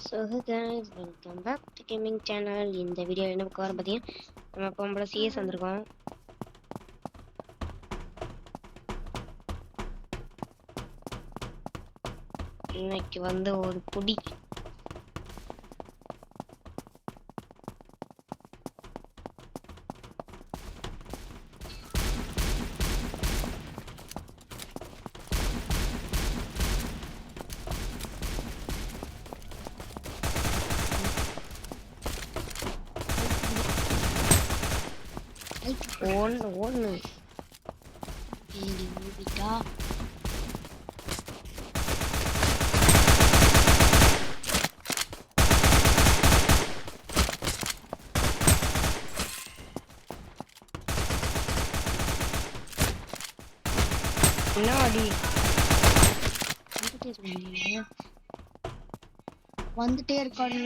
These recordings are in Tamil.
So guys welcome back to gaming channel. இந்த வீடியோ என்ன பார்க்க வரோம் பார்த்தீங்கன்னா, நம்ம இப்போ நம்மள சிஎஸ் வந்திருக்கோம். இன்னைக்கு வந்து ஒரு புடி ஒன்று ஓடிட்டா என்ன அடி வந்துட்டே இருக்காரு.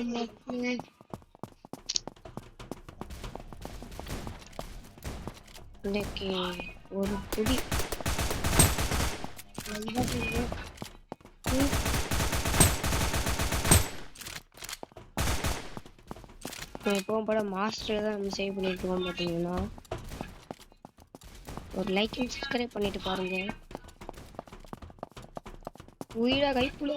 இன்னைக்கு ஒரு புடி எப்பவும் போல மாஸ்டர் தான் நம்ம சேவ் பண்ணிட்டு இருக்கோம். பார்த்தீங்கன்னா ஒரு லைக் அண்ட் சப்ஸ்கிரைப் பண்ணிட்டு பாருங்க. உயிரா கைப்புல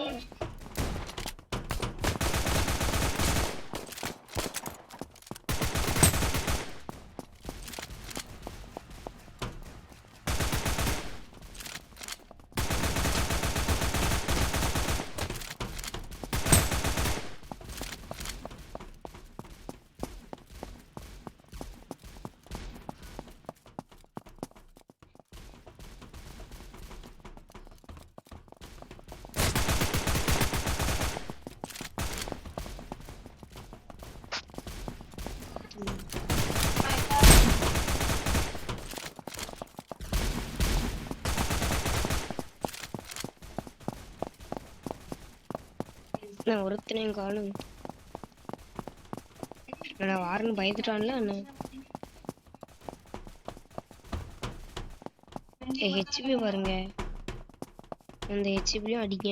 நான் ஒருத்தனையும் காணும். நான் வாரன்னு பயந்துட்டான்ல அண்ணன். ஹெச்பி பாருங்க, அந்த ஹெச்பிலையும் அடிக்க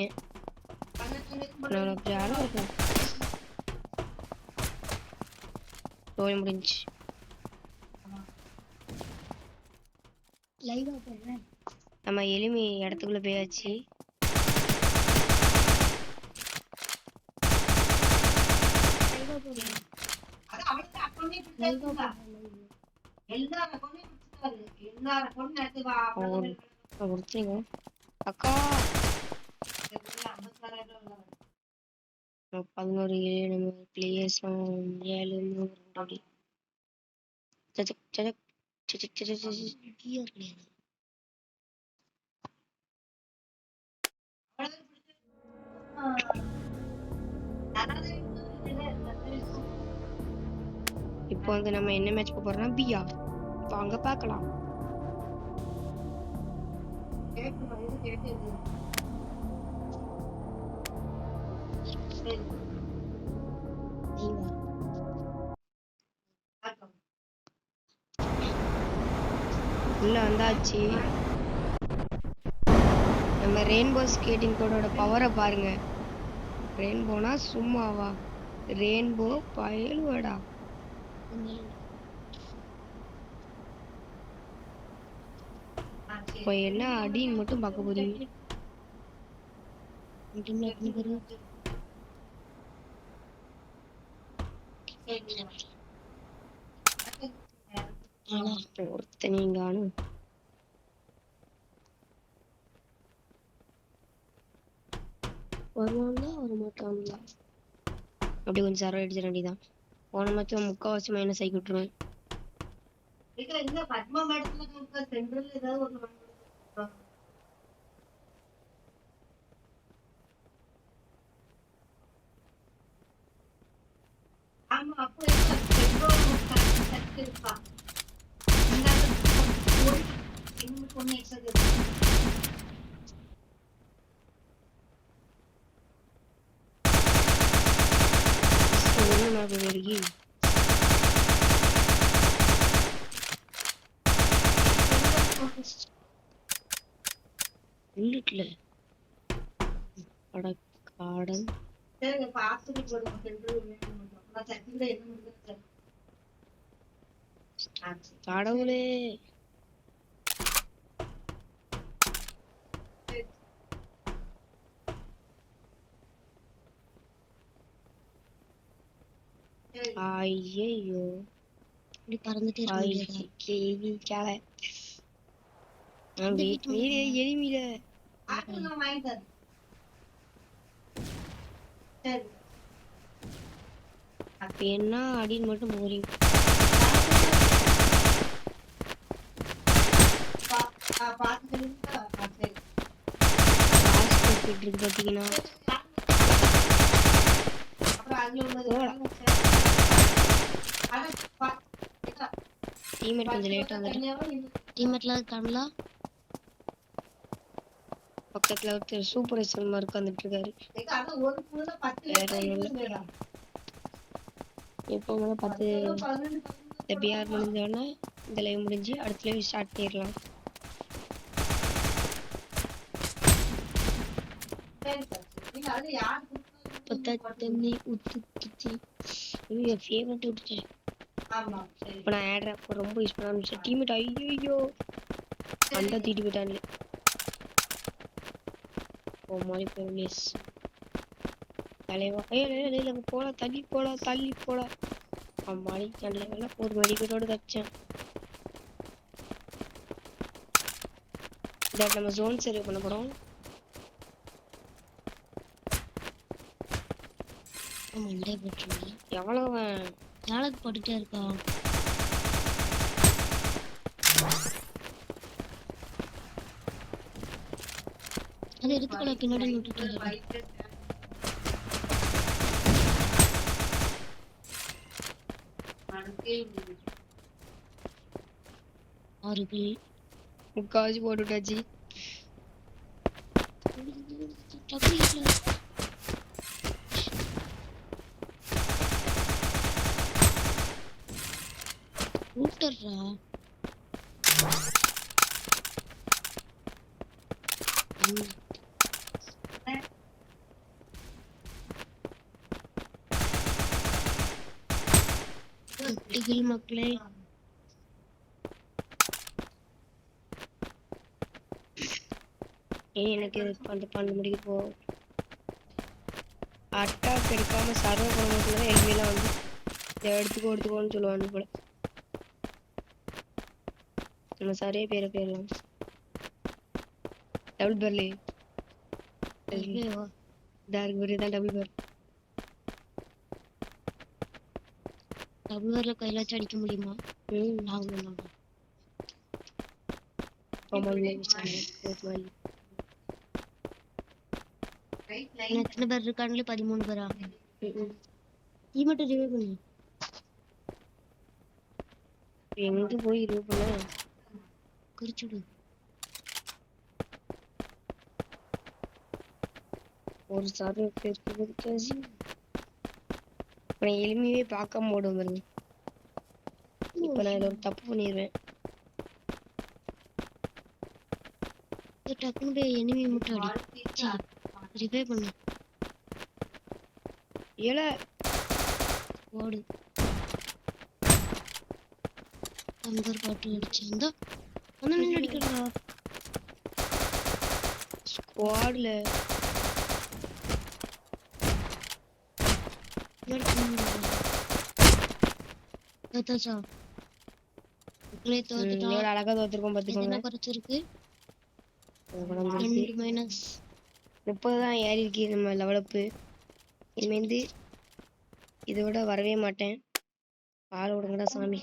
நான் அப்படி ஆளும் இருக்கேன். போய் முடிஞ்சு நம்ம எளிமை இடத்துக்குள்ள போயாச்சு. அக்கா 11 நம்ம பிளேயர்ஸ் 7 அப்படி இப்போ வந்து நம்ம என்ன மேட்ச் போறோம்னா பியா. வாங்க பார்க்கலாம். உள்ள வந்தாச்சு. நம்ம ரெயின்போ ஸ்கேட்டிங் கோடோட பவரை பாருங்க. ரெயின்போனா சும்மாவா? ரெயின்போ பயலுவடா. இப்போ என்ன அடின்னு மட்டும் பார்க்க போறீங்க. ஒருத்தனீங்கானும் வருவாங்களா வர மாட்டாங்களா? அப்படி கொஞ்சம் சரவ அடிச்சிட வேண்டியதான். போன மட்டும் முக்கால்வாசி மைனஸ் ஆகி விட்டுருவேன். புல்லட்ல காடன் கடவுளே ஐயோ இப்படி பறந்துட்டே இருக்க முடியாதா? கேள்விக்காக எளிமையில அப்ப என்ன அடின்னு மட்டும் போறீங்க. இருக்கு பாத்தீங்கன்னா டீம்மேட் கொஞ்சம் லேட்டா வந்துட்டு டீம்மேட்ல காணலாம். பக்கத்துல ஒருத்தர் சூப்பர் எஸ்எல் மார்க் வந்துட்டு இருக்காரு. இப்போ 10 இந்த பிஆர் முடிஞ்சோடனே இந்த லைவ் முடிஞ்சு அடுத்த லைவ் ஸ்டார்ட் பண்ணிடலாம். தண்ணி ஊத்தி ஃபேவரட் விட்டுட்டேன். இப்போ நான் ஆட் ஆப் ரொம்ப யூஸ் பண்ண ஆரம்பிச்சேன். டீம்மேட் ஐயோ அந்த தீட்டி போயிட்டான்ல. ஓ மாதிரி போலீஸ் தலைவா ஐயோ போடா தள்ளி போடா அம்மாடி நல்ல ஒரு மெடிக்கெட்டோட தச்சேன். நம்ம ஜோன் சர்வே பண்ண போறோம். மண்டே போட்டுருங்க. எவ்வளவு நாளைக்கு போட்டுட்டே இருக்கான். அது எடுத்துக்கொள்ள பின்னாடி விட்டுட்டு முக்காவாசி போட்டுட்டாச்சு. மக்களே எனக்கு பண்ண முடிக்க போ அட்டாக் எடுக்காம சர்வ் பண்ணும்போது எல்லாம் வந்து எடுத்துக்கோன்னு சொல்லுவாங்க போல. நம்ம சரியா பேரை போயிடலாம். டபுள் பேர்ல டார்க் பேர் தான் டபுள் பேர். டபுள் பேர்ல கையிலாச்சும் அடிக்க முடியுமா? எத்தனை பேர் இருக்காங்களே? 13 பேரா? மட்டும் ரிவே பண்ணு. எங்க போய் ரிவே பண்ண குறிச்சுடு. ஒரு சாரி எளிமையே பார்க்காம ஓடும் பாருங்க. இப்ப நான் இதுல ஒரு தப்பு பண்ணிடுவேன். டக்குனு போய் எனிமி மட்டும் அடி. ரிவே பண்ணு. ஏல ஓடு. அங்கர் பாட்டு அடிச்சு அந்த நின்னு அடிக்கறடா. ஸ்குவாட்ல தோத்தாச்சா? உங்களே தோத்துட்டா. எவ்வளவு அழகா தோத்துருக்கோம் பாத்துக்கோங்க. என்ன குறைச்சிருக்கு? 2 மைனஸ் 30 தான் ஏறி இருக்கு நம்ம லெவலப்பு. இனிமேந்து இதோட வரவே மாட்டேன். ஆள் விடுங்கடா சாமி.